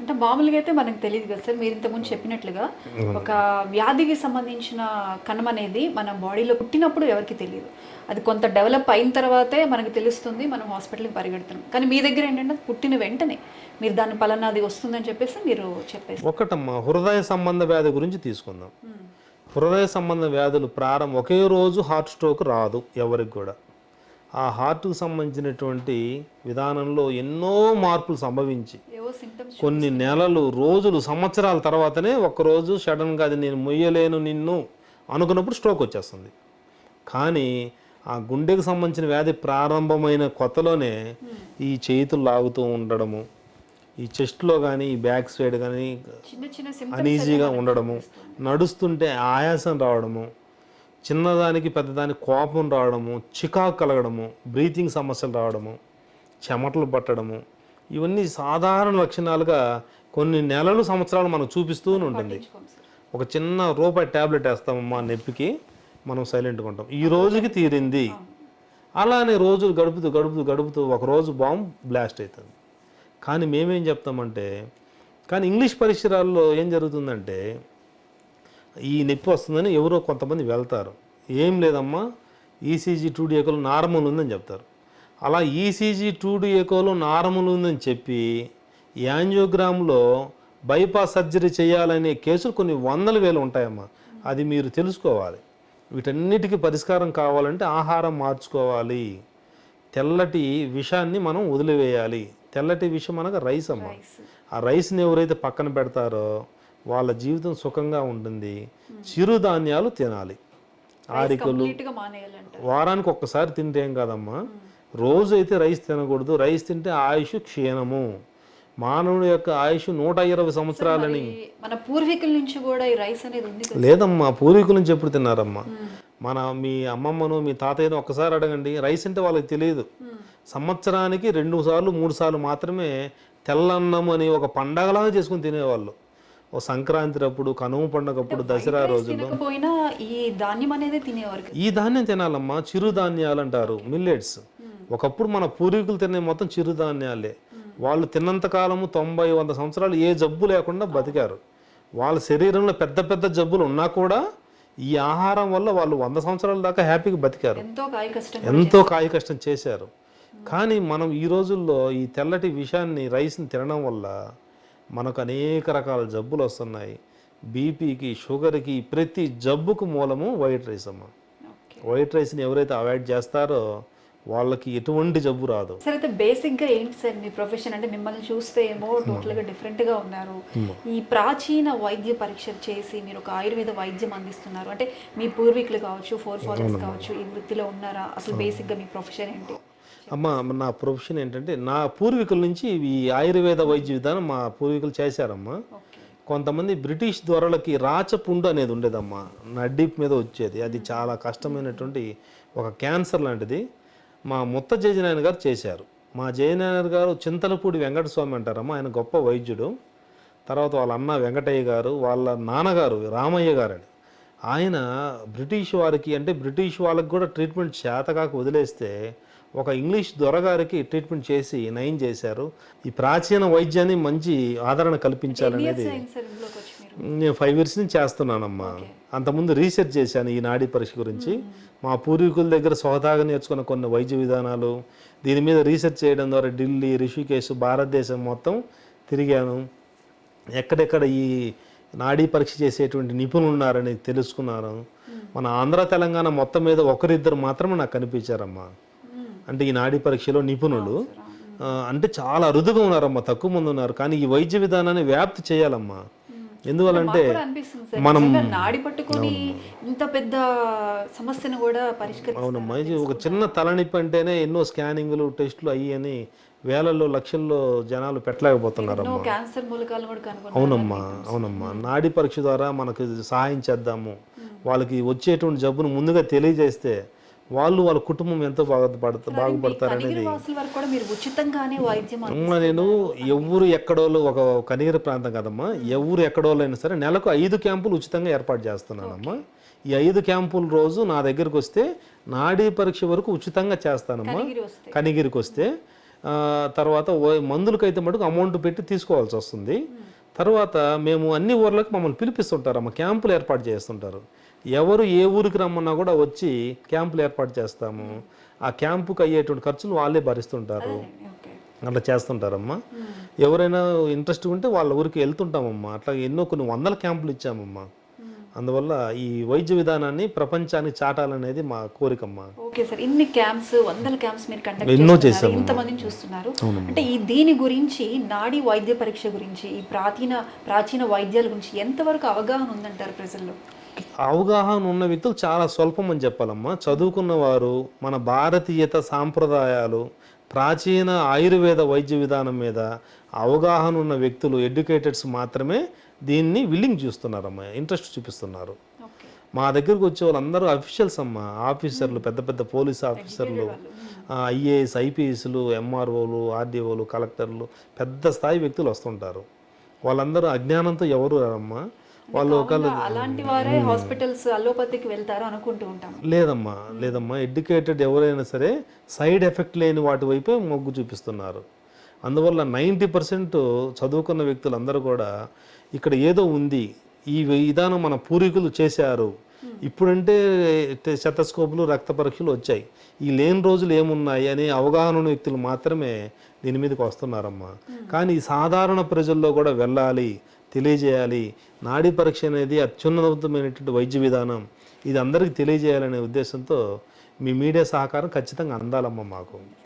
అంటే మామూలుగా అయితే మనకు తెలియదు కదా సార్, మీరు ఇంతకుముందు చెప్పినట్లుగా ఒక వ్యాధికి సంబంధించిన కణం అనేది మన బాడీలో పుట్టినప్పుడు ఎవరికి తెలియదు. అది కొంత డెవలప్ అయిన తర్వాతే మనకు తెలుస్తుంది, మనం హాస్పిటల్కి పరిగెడుతున్నాం. కానీ మీ దగ్గర ఏంటంటే పుట్టిన వెంటనే మీరు దాని పలానాది వస్తుందని చెప్పేసి మీరు చెప్పేసి. ఒకటమ్మా, హృదయ సంబంధ వ్యాధి గురించి తీసుకుందాం. హృదయ సంబంధ వ్యాధులు ప్రారంభం ఒకే రోజు హార్ట్ స్ట్రోక్ రాదు ఎవరికి కూడా. ఆ హార్ట్కు సంబంధించినటువంటి విధానంలో ఎన్నో మార్పులు సంభవించి ఏవో సింటమ్స్ కొన్ని నెలలు, రోజులు, సంవత్సరాల తర్వాతనే ఒక్కరోజు సడన్గా అది నేను మొయ్యలేను నిన్ను అనుకున్నప్పుడు స్ట్రోక్ వచ్చేస్తుంది. కానీ ఆ గుండెకు సంబంధించిన వ్యాధి ప్రారంభమైన కొత్తలోనే ఈ చేతులు లాగుతూ ఉండడము, ఈ చెస్ట్లో కానీ ఈ బ్యాక్ సైడ్ కానీ చిన్న చిన్న అనీజీగా ఉండడము, నడుస్తుంటే ఆయాసం రావడము, చిన్నదానికి పెద్దదానికి కోపం రావడము, చికాకు కలగడము, బ్రీతింగ్ సమస్యలు రావడము, చెమటలు పట్టడము, ఇవన్నీ సాధారణ లక్షణాలుగా కొన్ని నెలలు, సంవత్సరాలు మనం చూపిస్తూనే ఉంటుంది. ఒక చిన్న రూపాయి ట్యాబ్లెట్ వేస్తామమ్మా నొప్పికి, మనం సైలెంట్గా ఉంటాం, ఈ రోజుకి తీరింది. అలానే రోజులు గడుపుతూ గడుపుతూ గడుపుతూ ఒక రోజు బాంబ్ బ్లాస్ట్ అవుతుంది. కానీ మేమేం చెప్తామంటే, కానీ ఇంగ్లీష్ పరిసరాల్లో ఏం జరుగుతుందంటే, ఈ నొప్పి వస్తుందని ఎవరో కొంతమంది వెళ్తారు, ఏం లేదమ్మా ఈసీజీ 2D ఎకోలో నార్మల్ ఉందని చెప్తారు. అలా ఈసీజీ 2D ఎకోలో నార్మల్ ఉందని చెప్పి యాంజియోగ్రామ్లో బైపాస్ సర్జరీ చేయాలనే కేసులు కొన్ని వందల వేలు ఉంటాయమ్మా. అది మీరు తెలుసుకోవాలి. వీటన్నిటికీ పరిష్కారం కావాలంటే ఆహారం మార్చుకోవాలి. తెల్లటి విషాన్ని మనం వదిలివేయాలి. తెల్లటి విషం అనగా రైస్ అమ్మ. ఆ రైస్ని ఎవరైతే పక్కన పెడతారో వాళ్ళ జీవితం సుఖంగా ఉంటుంది. చిరుధాన్యాలు తినాలి. ఆరికలు వారానికి ఒక్కసారి తింటే ఏం కాదమ్మా, రోజు అయితే రైస్ తినకూడదు. రైస్ తింటే ఆయుష్ క్షీణము. మానవుడి యొక్క ఆయుష్ 120 సంవత్సరాలని. మన పూర్వీకుల నుంచి కూడా ఈ రైస్ అనేది ఉంది కదా? లేదమ్మా, పూర్వీకుల నుంచి ఎప్పుడు తిన్నారమ్మా? మీ అమ్మమ్మను, మీ తాతయ్యను ఒక్కసారి అడగండి, రైస్ అంటే వాళ్ళకి తెలియదు. సంవత్సరానికి 2 సార్లు 3 సార్లు మాత్రమే తెల్లన్నం అని ఒక పండగలాగా చేసుకుని తినేవాళ్ళు. ఓ సంక్రాంతి అప్పుడు, కనుమ పండుగప్పుడు, దసరా రోజుల్లో. ఈ ధాన్యం అనేది తినేవారు. ఈ ధాన్యం తినాలమ్మా, చిరుధాన్యాలు అంటారు, మిల్లెట్స్. ఒకప్పుడు మన పూర్వీకులు తినే మొత్తం చిరుధాన్యాలే. వాళ్ళు తిన్నంత కాలము 90-100 సంవత్సరాలు ఏ జబ్బు లేకుండా బతికారు. వాళ్ళ శరీరంలో పెద్ద పెద్ద జబ్బులు ఉన్నా కూడా ఈ ఆహారం వల్ల వాళ్ళు 100 సంవత్సరాల దాకా హ్యాపీగా బతికారు, ఎంతో కాయ కష్టం చేశారు. కానీ మనం ఈ రోజుల్లో ఈ తెల్లటి విషాన్ని, రైస్ని తినడం వల్ల మనకు అనేక రకాల జబ్బులు వస్తున్నాయి. బీపీకి, షుగర్కి, ప్రతి జబ్బుకు మూలము వైట్ రైస్ అమ్మ. వైట్ రైస్ని ఎవరైతే అవాయిడ్ చేస్తారో వాళ్ళకి ఎటువంటి జబ్బు రాదు. సార్, అయితే బేసిక్గా ఏంటి సార్ మీ ప్రొఫెషన్? అంటే మిమ్మల్ని చూస్తే ఏమో టోటల్గా డిఫరెంట్గా ఉన్నారు. ఈ ప్రాచీన వైద్య పరీక్షలు చేసి మీరు ఒక ఆయుర్వేద వైద్యం అందిస్తున్నారు అంటే మీ పూర్వీకులు కావచ్చు, ఫాదర్స్ కావచ్చు, ఈ వృత్తిలో ఉన్నారా? అసలు బేసిక్గా మీ ప్రొఫెషన్ ఏంటి? అమ్మ, నా ప్రొఫెషన్ ఏంటంటే, నా పూర్వీకుల నుంచి ఈ ఆయుర్వేద వైద్య విధానం మా పూర్వీకులు చేశారమ్మా. కొంతమంది బ్రిటిష్ దొరలకి రాచపుండు అనేది ఉండేదమ్మా, నడ్డీప్ మీద వచ్చేది. అది చాలా కష్టమైనటువంటి ఒక క్యాన్సర్ లాంటిది. మా ముత్త జయనారాయణ గారు చేశారు. మా జయనారాయణ గారు చింతలపూడి వెంకటస్వామి అంటారమ్మా, ఆయన గొప్ప వైద్యుడు. తర్వాత వాళ్ళ అన్న వెంకటయ్య గారు, వాళ్ళ నాన్నగారు రామయ్య గారు అని ఆయన బ్రిటిష్ వారికి, అంటే బ్రిటిష్ వాళ్ళకి కూడా ట్రీట్మెంట్ చేతకాక వదిలేస్తే ఒక ఇంగ్లీష్ దొరగారికి ట్రీట్మెంట్ చేసి నయం చేశారు. ఈ ప్రాచీన వైద్యాన్ని మంచి ఆదరణ కల్పించాలనేది నేను 5 years నుంచి చేస్తున్నానమ్మా. అంతకుముందు రీసెర్చ్ చేశాను ఈ నాడీ పరీక్ష గురించి. మా పూర్వీకుల దగ్గర స్వతహాగా నేర్చుకున్న కొన్ని వైద్య విధానాలు, దీని మీద రీసెర్చ్ చేయడం ద్వారా ఢిల్లీ, రిషికేశ్, భారతదేశం మొత్తం తిరిగాను. ఎక్కడెక్కడ ఈ నాడీ పరీక్ష చేసేటువంటి నిపుణులు ఉన్నారని తెలుసుకున్నాను. మన ఆంధ్ర, తెలంగాణ మొత్తం మీద ఒకరిద్దరు మాత్రమే నాకు కనిపించారమ్మా. అంటే ఈ నాడీ పరీక్షలో నిపుణులు అంటే చాలా అరుదుగా ఉన్నారమ్మా, తక్కువ మంది ఉన్నారు. కానీ ఈ వైద్య విధానాన్ని వ్యాప్తి చేయాలమ్మా. ఎందువల్లంటే మనం ఇంత పెద్ద సమస్యను కూడా పరిష్కరించాలి. అవునమ్మా, ఇది ఒక చిన్న తలనొప్పి అంటేనే ఎన్నో స్కానింగ్లు, టెస్టులు అయ్యని వేలల్లో, లక్షల్లో జనాలు పెట్టలేకపోతున్నారమ్మా. అవునమ్మా, అవునమ్మా. నాడీ పరీక్ష ద్వారా మనకు సహాయం చేద్దాము, వాళ్ళకి వచ్చేటువంటి జబ్బును ముందుగా తెలియజేస్తే వాళ్ళ కుటుంబం ఎంతో బాగుపడతారనేది. నేను ఎవరు ఎక్కడోళ్ళు, ఒక కనిగిరి ప్రాంతం కదమ్మా, ఎవరు ఎక్కడోళ్ళు అయినా సరే నెలకు 5 క్యాంపులు ఉచితంగా ఏర్పాటు చేస్తున్నానమ్మా. ఈ 5 క్యాంపుల రోజు నా దగ్గరకు వస్తే నాడీ పరీక్ష వరకు ఉచితంగా చేస్తానమ్మా. కనిగిరికి వస్తే తర్వాత మందులకైతే మటుకు అమౌంట్ పెట్టి తీసుకోవాల్సి వస్తుంది. తర్వాత మేము అన్ని ఊర్లకు మమ్మల్ని పిలిపిస్తుంటారమ్మ, క్యాంపులు ఏర్పాటు చేస్తుంటారు. ఎవరు ఏ ఊరికి రమ్మన్నా కూడా వచ్చి క్యాంపులు ఏర్పాటు చేస్తాము. ఆ క్యాంపుకి అయ్యేటువంటి ఖర్చులు వాళ్ళే భరిస్తుంటారు. ఓకే. అట్లా చేస్తుంటారమ్మా. ఎవరైనా ఇంట్రెస్ట్ ఉంటే వాళ్ళ ఊరికి వెళ్తుంటామమ్మా. అట్లా ఎన్నో కొన్ని వందల క్యాంపులు ఇచ్చామమ్మా. అందువల్ల ఈ వైద్య విధానాన్ని ప్రపంచానికి చాటాలనేది మా కోరికమ్మా. ఓకే సార్, ఇన్ని క్యాంప్స్, వందల క్యాంప్స్ మీరు కండక్ట్ ఎన్నో చేస్తున్నారు, చేశాము. ఇంతమందిని చూస్తున్నారు. అంటే ఈ దీని గురించి, నాడీ వైద్య పరీక్ష గురించి, ఈ ప్రాచీన వైద్యాల గురించి ఎంతవరకు అవగాహన ఉందంటారు ప్రజల్లో? అవగాహన ఉన్న వ్యక్తులు చాలా స్వల్పం అని చెప్పాలమ్మా. చదువుకున్న వారు, మన భారతీయత సాంప్రదాయాలు, ప్రాచీన ఆయుర్వేద వైద్య విధానం మీద అవగాహన ఉన్న వ్యక్తులు, ఎడ్యుకేటెడ్స్ మాత్రమే దీన్ని విల్లింగ్ చూస్తున్నారమ్మా, ఇంట్రెస్ట్ చూపిస్తున్నారు. ఓకే. మా దగ్గరకు వచ్చే వాళ్ళందరూ అఫీషియల్స్ అమ్మా, ఆఫీసర్లు, పెద్ద పెద్ద పోలీస్ ఆఫీసర్లు, ఐఏఎస్, ఐపీఎస్లు, ఎంఆర్ఓలు, ఆర్డీఓలు, కలెక్టర్లు, పెద్ద స్థాయి వ్యక్తులు వస్తుంటారు. వాళ్ళందరూ అజ్ఞానంతో ఎవరు అమ్మా, వాళ్ళు ఒకళ్ళు అలాంటి వారే హాస్పిటల్స్ అలోపతికి వెళ్తారు అనుకుంటూ ఉంటాం. లేదమ్మా, ఎడ్యుకేటెడ్ ఎవరైనా సరే సైడ్ ఎఫెక్ట్ లేని వాటి వైపే మొగ్గు చూపిస్తున్నారు. అందువల్ల 90% చదువుకున్న వ్యక్తులందరూ కూడా ఇక్కడ ఏదో ఉంది, ఈ విధానం మన పూర్వీకులు చేశారు, ఇప్పుడంటే శతస్కోపులు, రక్త పరీక్షలు వచ్చాయి, ఈ లేని రోజులు ఏమున్నాయి అనే అవగాహన ఉన్న వ్యక్తులు మాత్రమే దీని మీదకి వస్తున్నారమ్మా. కానీ ఈ సాధారణ ప్రజల్లో కూడా వెళ్ళాలి, తెలియజేయాలి. నాడీ పరీక్ష అనేది అత్యున్నతమైనటువంటి వైద్య విధానం, ఇది అందరికీ తెలియజేయాలనే ఉద్దేశంతో మీ మీడియా సహకారం ఖచ్చితంగా అందాలమ్మా మాకు.